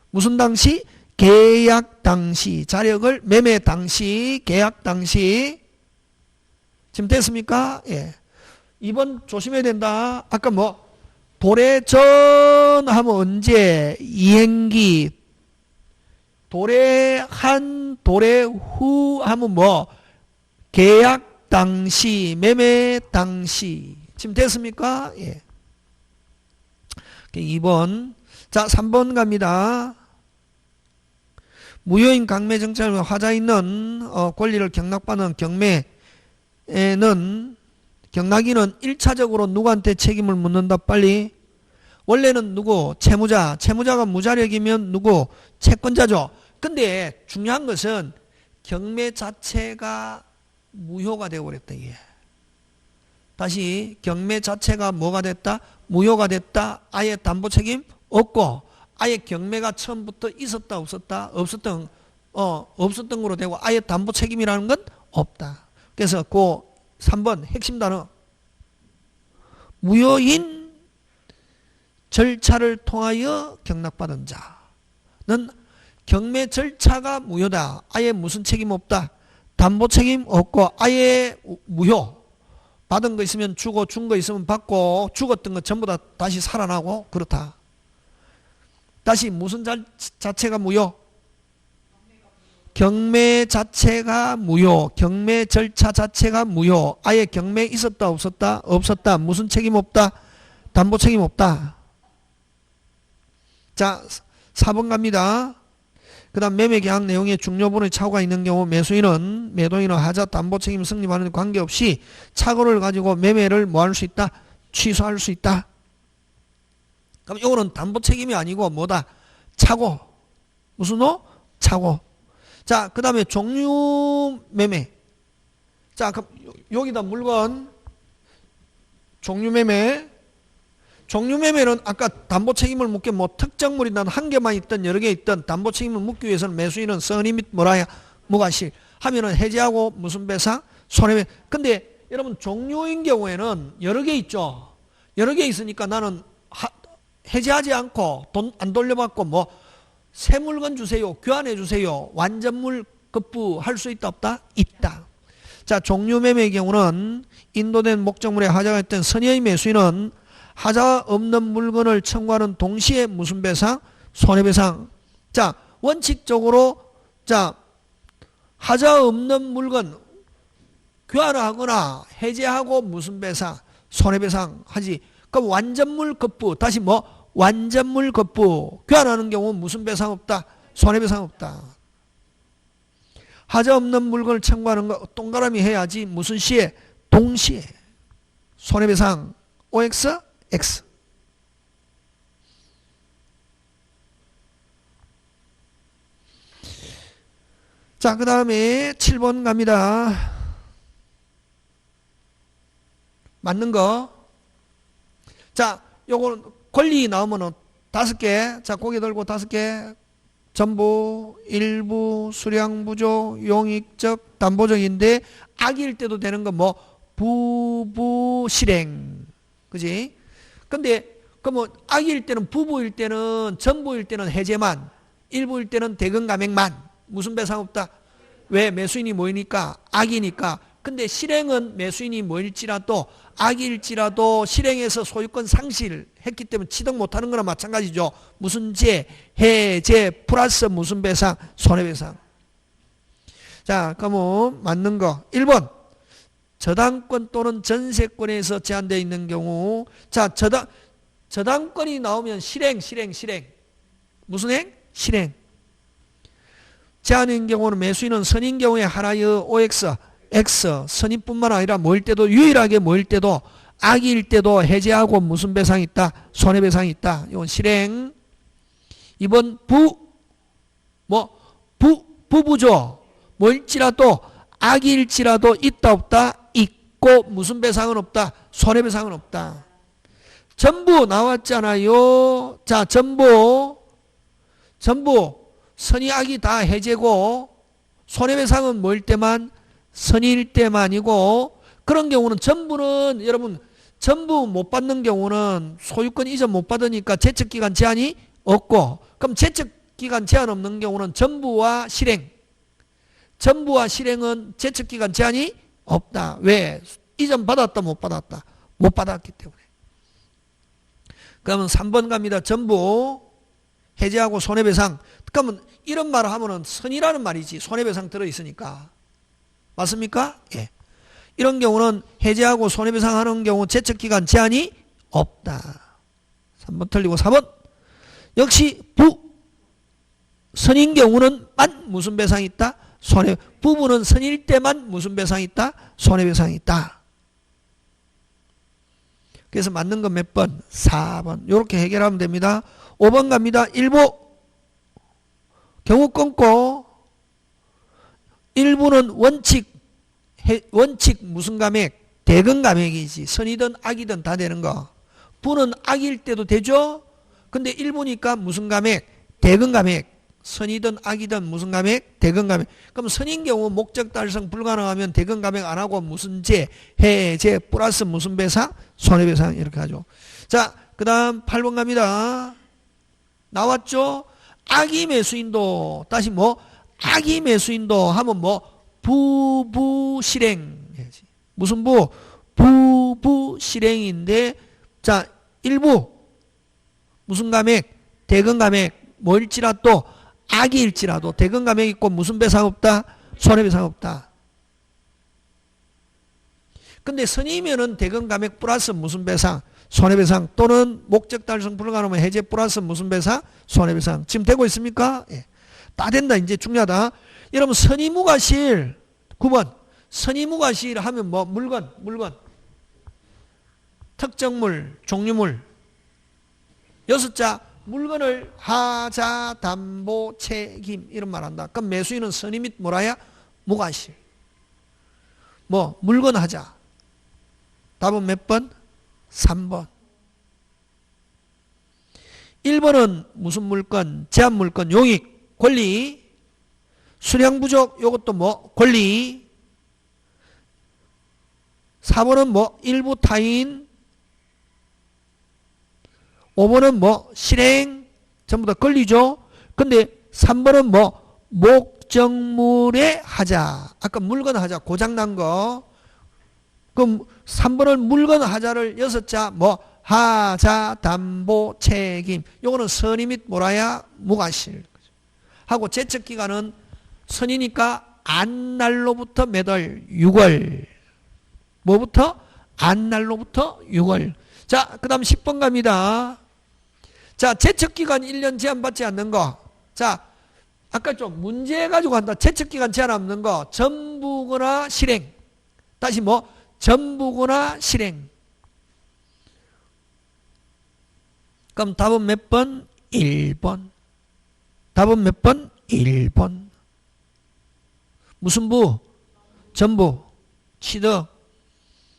무슨 당시? 계약 당시. 자력을 매매 당시, 계약 당시. 지금 됐습니까? 예. 2번 조심해야 된다. 아까 뭐 도래 전 하면 언제? 이행기. 도래한 도래 후 하면 뭐? 계약 당시, 매매 당시. 지금 됐습니까? 예. 2번. 자, 3번 갑니다. 무효인 강매 정찰과 하자 있는 권리를 경락받는 경매에는 경락인은 1차적으로 누구한테 책임을 묻는다? 빨리. 원래는 누구? 채무자. 채무자가 무자력이면 누구? 채권자죠. 근데 중요한 것은 경매 자체가 무효가 되어버렸다. 이게. 다시 경매 자체가 뭐가 됐다? 무효가 됐다. 아예 담보 책임 없고 아예 경매가 처음부터 있었다 없었다? 없었던 거로 되고 아예 담보 책임이라는 건 없다. 그래서 그 3번 핵심 단어 무효인 절차를 통하여 경락받은 자는 경매 절차가 무효다. 아예 무슨 책임 없다. 담보 책임 없고 아예 무효. 받은 거 있으면 주고 준 거 있으면 받고 죽었던 거 전부 다 다시 살아나고 그렇다. 다시 무슨 자체가 무효? 경매 자체가 무효. 경매 절차 자체가 무효. 아예 경매 있었다 없었다? 없었다. 무슨 책임 없다? 담보 책임 없다. 자, 4번 갑니다. 그 다음 매매계약 내용에 중요분의 착오가 있는 경우 매도인은 하자 담보 책임 성립하는 데 관계없이 착오를 가지고 매매를 뭐 할 수 있다? 취소할 수 있다. 그럼 이거는 담보 책임이 아니고 뭐다? 착오. 무슨 착오. 자, 그 다음에 종류 매매. 자, 그럼 여기다 물건 종류 매매. 종류 매매는 아까 담보 책임을 묻게 뭐 특정물이나 한 개만 있든 여러 개 있든 담보 책임을 묻기 위해서는 매수인은 선의 및 뭐라야? 무과실. 하면은 해지하고 무슨 배상? 손해배. 근데 여러분 종류인 경우에는 여러 개 있죠. 여러 개 있으니까 나는 해지하지 않고 돈 안 돌려받고 뭐 새 물건 주세요. 교환해 주세요. 완전물 급부할 수 있다 없다? 있다. 자, 종류 매매의 경우는 인도된 목적물에 하자가 있던 선의의 매수인은 하자 없는 물건을 청구하는 동시에 무슨 배상? 손해배상. 자, 원칙적으로 자, 하자 없는 물건 교환하거나 해제하고 무슨 배상? 손해배상 하지. 그럼 완전물 거부. 다시 뭐? 완전물 거부. 교환하는 경우 무슨 배상 없다? 손해배상 없다. 하자 없는 물건을 청구하는 거 동그라미 해야지. 무슨 시에? 동시에. 손해배상 OX, X. 자, 그 다음에 7번 갑니다. 맞는 거. 자, 요거는 권리 나오면은 5개. 자, 고개 들고 5개. 전부, 일부, 수량 부족, 용익적, 담보적인데 악일 때도 되는 거 뭐 부부 실행. 그지? 근데 그 뭐 악일 때는 부부일 때는 전부일 때는 해제만, 일부일 때는 대금 감액만. 무슨 배상 없다? 왜? 매수인이 뭐이니까? 악이니까. 근데 실행은 매수인이 뭐일지라도 악일지라도 실행해서 소유권 상실했기 때문에 취득 못하는 거나 마찬가지죠. 무슨 제, 해제 플러스 무슨 배상? 손해배상. 자, 그러면 맞는 거 1번 저당권 또는 전세권에서 제한되어 있는 경우. 자, 저당권이 나오면 실행. 무슨 행? 실행. 제한인 경우는 매수인은 선인 경우에 하나의 OX, X, 선인뿐만 아니라 뭐일 때도 유일하게 뭐일 때도 악일 때도 해제하고 무슨 배상이 있다? 손해배상이 있다. 이건 실행. 2번 부부죠. 뭐일지라도 악일지라도 있다 없다? 있고 무슨 배상은 없다? 손해배상은 없다. 전부 나왔잖아요. 자, 전부 선이 악이 다 해제고 손해배상은 뭐일 때만? 선일 때만이고. 그런 경우는 전부는 여러분 전부 못 받는 경우는 소유권 이전 못 받으니까 제척기간 제한이 없고, 그럼 제척기간 제한 없는 경우는 전부와 실행은 제척기간 제한이 없다. 왜? 이전 받았다 못 받았다? 못 받았기 때문에. 그러면 3번 갑니다. 전부 해제하고 손해배상. 그러면 이런 말을 하면은 선이라는 말이지 손해배상 들어있으니까. 맞습니까? 예. 이런 경우는 해제하고 손해배상 하는 경우 제척기간 제한이 없다. 3번 틀리고 4번. 역시 선인 경우는 만 무슨 배상이 있다? 부부는 선일 때만 무슨 배상이 있다? 손해배상이 있다. 그래서 맞는 건 몇 번? 4번. 이렇게 해결하면 됩니다. 5번 갑니다. 일부 경우 끊고 일부는 원칙 무슨 감액? 대금 감액이지. 선이든 악이든 다 되는 거. 부는 악일 때도 되죠. 근데 일부니까 무슨 감액? 대금 감액. 선이든 악이든 무슨 감액? 대금 감액. 그럼 선인 경우 목적 달성 불가능하면 대금 감액 안 하고 무슨 제, 해제 플러스 무슨 배상? 손해배상 이렇게 하죠. 자, 그 다음 8번 갑니다. 나왔죠? 악의 매수인도 다시 뭐? 악의 매수인도 하면 뭐? 부부 실행. 무슨 부? 부부 실행인데, 자, 일부 무슨 감액? 대금 감액. 뭐일지라도 악일지라도 대금 감액 있고 무슨 배상 없다? 손해배상 없다. 근데 선이면은 대금 감액 플러스 무슨 배상? 손해배상. 또는 목적 달성 불가능하면 해제 플러스 무슨 배상? 손해배상. 지금 되고 있습니까? 예. 다 된다. 이제 중요하다. 여러분 선의무과실 9번 선의무과실 하면 뭐? 물건 특정물 종류물 6자 물건을 하자 담보 책임 이런 말 한다. 그럼 매수인은 선의 및 뭐라야? 무과실. 뭐 물건 하자. 답은 몇 번? 3번. 1번은 무슨 물건? 제한물건 용익 권리. 수량 부족 요것도 뭐? 권리. 4번은 뭐? 일부 타인. 5번은 뭐? 실행. 전부 다 권리죠. 근데 3번은 뭐? 목적물에 하자. 아까 물건 하자 고장난 거. 그럼 3번은 물건 하자를 6자 뭐? 하자, 담보, 책임. 요거는 선의 및 뭐라야? 무과실. 하고 제척기간은 선이니까 안날로부터 몇 월? 6월. 뭐부터? 안날로부터 6월. 자, 그 다음 10번 갑니다. 자, 제척기간 1년 제한받지 않는 거. 자, 아까 좀 문제 가지고 한다. 제척기간 제한 없는 거. 전부거나 실행. 다시 뭐? 전부거나 실행. 그럼 답은 몇 번? 1번. 답은 몇 번? 1번. 무슨 부? 전부. 취득.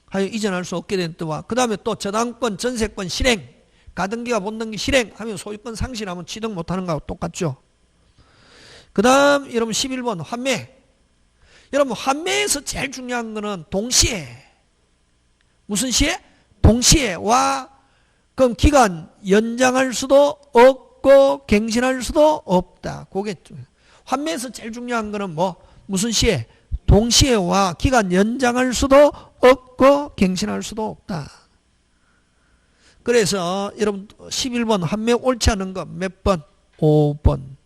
하여 이전할 수 없게 된 뜻과 그 다음에 또 저당권, 전세권 실행. 가등기와 본등기 실행 하면 소유권 상실하면 취득 못하는 거하고 똑같죠. 그 다음 여러분 11번 환매. 여러분 환매에서 제일 중요한 거는 동시에. 무슨 시에? 동시에와 그럼 기간 연장할 수도 없고 갱신할 수도 없다. 그게 환매에서 제일 중요한 거는 뭐 무슨 시에? 동시에와 기간 연장할 수도 없고 갱신할 수도 없다. 그래서 여러분 11번 환매 옳지 않은 거 몇 번? 5번.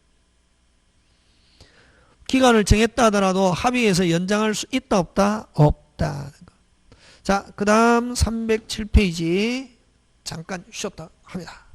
기간을 정했다 하더라도 합의해서 연장할 수 있다 없다? 없다. 자, 그 다음 307페이지 잠깐 쉬었다 합니다.